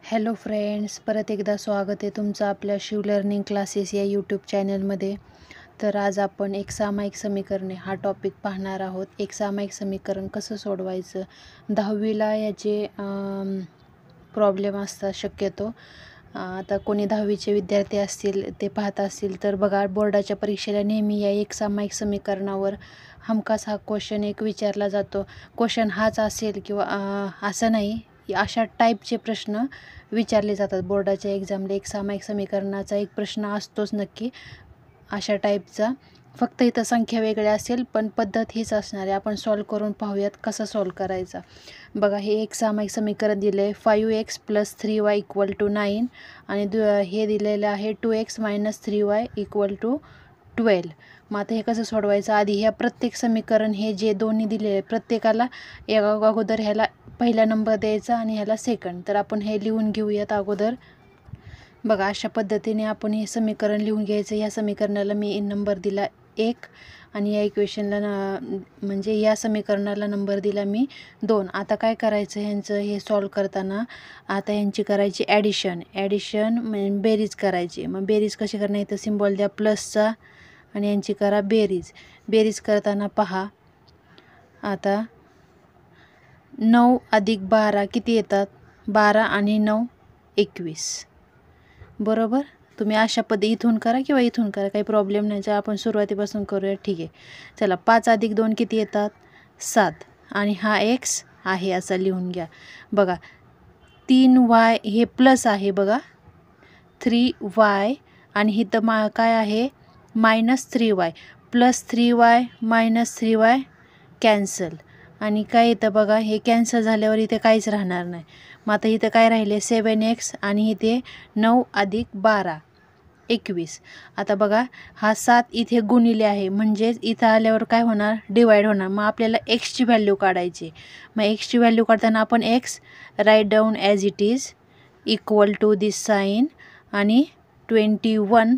Hello friends, परत एकदा स्वागत आहे तुमचं आपल्या शिव लर्निंग क्लासेस या यूट्यूब चॅनलमध्ये. तर आज आपण एक सामायिक समीकरणे हा टॉपिक पाहणार आहोत. एक सामायिक समीकरण कसं सोडवायचं, 10वीला याचे प्रॉब्लेम असतात शक्यतो. आता कोणी 10वीचे विद्यार्थी असतील ते पाहत असतील तर बघा, बोर्डाच्या परीक्षेला नेहमी या एक सामायिक समीकरणावर हमखास हा क्वेश्चन एक विचारला जातो. क्वेश्चन हाच असेल किंवा असं नाही, अशा टाईपचे प्रश्न विचारले जातात बोर्डाच्या एक्झामला. एक सामायिक समीकरणाचा एक प्रश्न असतोच नक्की अशा टाईपचा. फक्त इथं संख्या वेगळ्या असेल पण पद्धत हीच असणार आहे. आपण सॉल्व करून पाहूयात कसं सॉल्व करायचा. बघा, हे एक सामायिक समीकरण दिलं आहे 5x + 3y = 9 आणि हे दिलेलं आहे 2x - 3y = 12. मग आता हे कसं सोडवायचं, आधी ह्या प्रत्येक समीकरण हे जे दोन्ही दिलेले प्रत्येकाला अगोदर ह्याला पहिला नंबर द्यायचा आणि ह्याला सेकंड. तर आपण हे लिहून घेऊयात अगोदर. बघा, अशा पद्धतीने आपण हे समीकरण लिहून घ्यायचं. ह्या समीकरणाला मी नंबर दिला 1 आणि या इक्वेशनला म्हणजे या समीकरणाला नंबर दिला मी 2. आता काय करायचं, ह्यांचं हे सॉल्व करताना आता ह्यांची करायची ॲडिशन म्हणजे बेरीज करायची. मग बेरीज कशी करणार, इथं सिम्बॉल द्या प्लसचा आणि यांची करा बेरीज करताना पहा, आता 9 + 12 किती येतात, 12 आणि 9 21. बरोबर. तुम्ही अशा इथून करा किंवा इथून करा, काही प्रॉब्लेम नाही. जर आपण सुरुवातीपासून करूया, ठीक आहे. चला, 5 + 2 किती येतात, 7 आणि हा x आहे असा लिहून घ्या. बघा, 3y हे प्लस आहे बघा 3y आणि इथं काय आहे -3y. +3y - 3y कॅन्सल आणि काय येतं बघा, हे कॅन्सल झाल्यावर इथे काहीच राहणार नाही. मग आता इथं काय राहिले 7x आणि इथे 9 + 12 21. आता बघा, हा 7 इथे गुणिले आहे म्हणजेच इथं आल्यावर काय होणार, डिवाईड होणार. मग आपल्याला एक्सची व्हॅल्यू काढायची. मग एक्सची व्हॅल्यू काढताना आपण X right down as it is = this sign आणि 21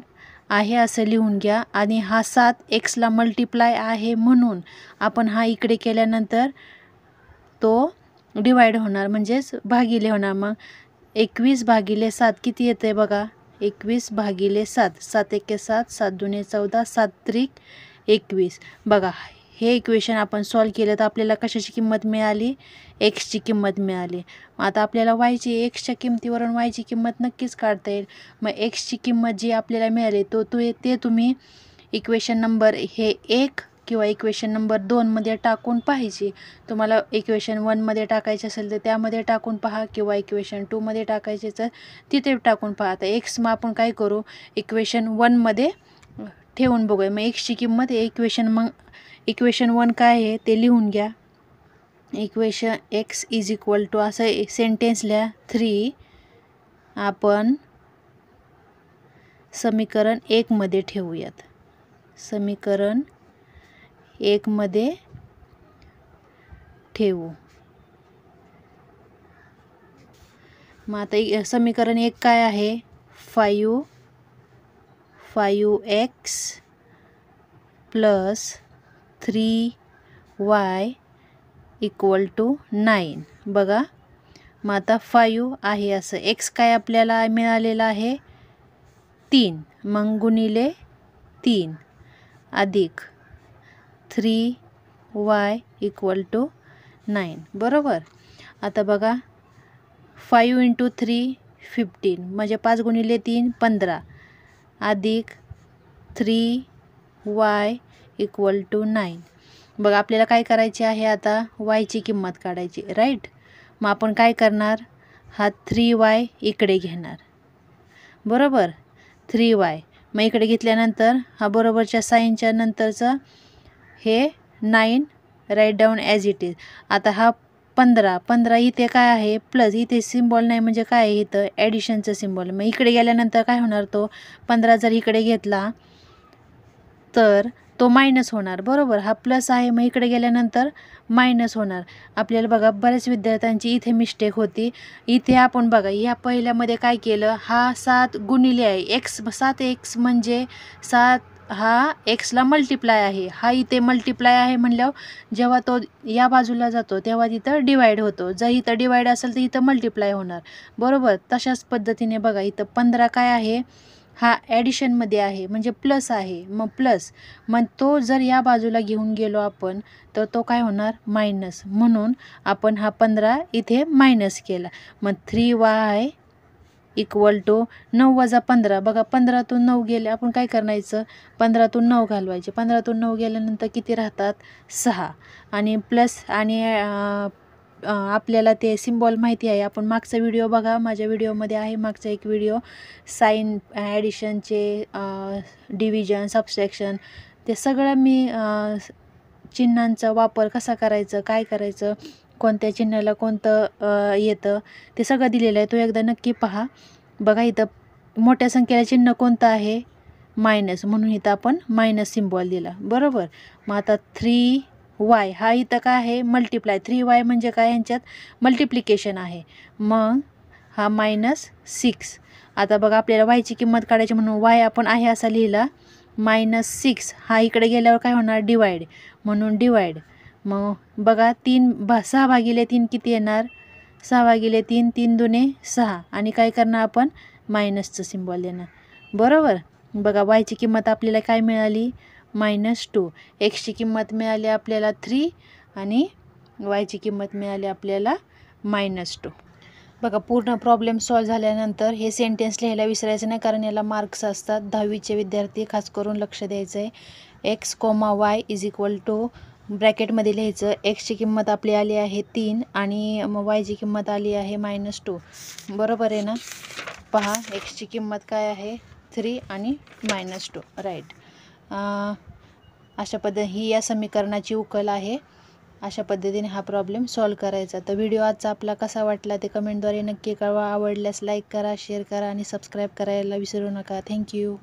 आहे असं लिहून घ्या. आणि हा 7 एक्सला मल्टिप्लाय आहे म्हणून आपण हा इकडे केल्यानंतर तो डिवाईड होणार म्हणजेच भागिले होणार. मग 21/7 किती येतं आहे बघा, 21/7. 7 × 7, 7 × 2 = 14, 7 × 3 = 21. बघा, हे इक्वेशन आपण सॉल्व केलं तर आपल्याला कशाची किंमत मिळाली, एक्सची किंमत मिळाली. मग आता आपल्याला वायची, एक्सच्या किंमतीवरून वायची किंमत नक्कीच काढता येईल. मग एक्सची किंमत जी आपल्याला मिळाली ते तुम्ही इक्वेशन नंबर हे 1 किंवा इक्वेशन नंबर 2 मध्ये टाकून पाहायची. तुम्हाला इक्वेशन 1 मध्ये टाकायचे असेल तर त्यामध्ये टाकून पहा किंवा इक्वेशन 2 मध्ये टाकायचे तर तिथे टाकून पहा. आता एक्स मग आपण काय करू, इक्वेशन 1 मध्ये ठेवून बघूया. मग एक्सची किंमत इक्वेशन 1 काय आहे ते लिहून घ्या. इक्वेशन x = असं सेंटेन्स लिहा 3 आपण समीकरण 1 मध्ये ठेवूयात. समीकरण 1 मध्ये ठेवू. मग आता समीकरण 1 काय आहे, 5x + 3y = 9. बघा, मग आता 5 आहे असं, x काय आपल्याला मिळालेला आहे 3, मग गुणिले 3 अधिक 3y = 9. बरोबर. आता बघा, 5 × 3 15 म्हणजे 5 × 3 15 अधिक 3y = 9. बघा, आपल्याला काय करायचे आहे, आता वायची किंमत काढायची, राईट. मग आपण काय करणार, हा 3y इकडे घेणार. बरोबर, 3y मग इकडे घेतल्यानंतर हा बरोबरच्या साईनच्या नंतरचं हे 9 right down as it is. आता हा 15 इथे काय आहे प्लस, इथे सिम्बॉल नाही म्हणजे काय आहे इथं ॲडिशनचं सिम्बॉल. मग इकडे गेल्यानंतर काय होणार, तो 15 जर इकडे घेतला तर तो मायनस होणार. बरोबर, हा प्लस आहे मग इकडे गेल्यानंतर मायनस होणार. आपल्याला बघा, बऱ्याच विद्यार्थ्यांची इथे मिस्टेक होती. इथे आपण बघा या पहिल्यामध्ये काय केलं, हा 7 गुणिले आहे x, 7x म्हणजे 7 हा एक्सला मल्टिप्लाय आहे, हा इथे मल्टिप्लाय आहे म्हणल्यावर जेव्हा तो या बाजूला जातो तेव्हा तिथं डिवाईड होतो. जर इथं डिवाईड असेल तर इथं मल्टिप्लाय होणार, बरोबर. तशाच पद्धतीने बघा इथं 15 काय आहे, हा ॲडिशनमध्ये आहे म्हणजे प्लस आहे. मग प्लस, मग तो जर या बाजूला घेऊन गेलो आपण तर तो काय होणार, मायनस. म्हणून आपण हा 15 इथे मायनस केला. मग 3y इक्वल टू 9 वजा 15. बघा 15तून 9 गेले, आपण काय करायचं, 15तून 9 घालवायचे. 15तून 9 गेल्यानंतर किती राहतात, 6. आणि प्लस आणि आपल्याला ते सिम्बॉल माहिती आहे. आपण मागचा व्हिडिओ बघा, माझ्या व्हिडिओमध्ये आहे मागचा एक व्हिडिओ, साईन ॲडिशनचे, डिव्हिजन, सबस्ट्रॅक्शन, ते सगळं मी चिन्हांचा वापर कसा करायचं, काय करायचं, कोणत्या चिन्हाला कोणतं येतं ते सगळं दिलेलं आहे. तो एकदा नक्की पहा. बघा इथं मोठ्या संख्येला चिन्ह कोणतं आहे, मायनस, म्हणून इथं आपण मायनस सिम्बॉल दिला, बरोबर. मग आता 3y हा इथं काय आहे, मल्टिप्लाय. 3y म्हणजे काय, यांच्यात मल्टिप्लिकेशन आहे. मग हा -6. आता बघा आपल्याला वायची किंमत काढायची म्हणून y आपण आहे असा लिहिला, -6. हा इकडे गेल्यावर काय होणार, डिवाईड, म्हणून डिवाईड. मग बघा 6 भागिले 3 किती येणार, 6 भागिले 3, 3 दुने 6. आणि काय करणार आपण, मायनसचं सिम्बॉल देणार, बरोबर. बघा वायची किंमत आपल्याला काय मिळाली, -2. एक्सची किंमत मिळाली आपल्याला 3 आणि वायची किंमत मिळाली आपल्याला -2. बघा पूर्ण प्रॉब्लेम सॉल्व झाल्यानंतर हे सेंटेन्स लिहायला विसरायचं नाही, कारण याला मार्क्स असतात. 10वीचे विद्यार्थी खास करून लक्ष द्यायचं आहे. x, y is equal to ब्रॅकेटमध्ये लिहायचं. एक्सची किंमत आपली आली आहे 3 आणि मग वायची किंमत आली आहे -2, बरोबर आहे ना. पहा एक्सची किंमत काय आहे, 3 आणि -2, राईट. अशा पद्धती ही या समीकरणाची उकल आहे. अशा पद्धतीने हा प्रॉब्लेम सॉल्व करायचा. तर व्हिडिओ आजचा आपला कसा वाटला ते कमेंटद्वारे नक्की कळवा. आवडल्यास लाईक करा, शेअर करा आणि सबस्क्राईब करायला विसरू नका. थँक्यू.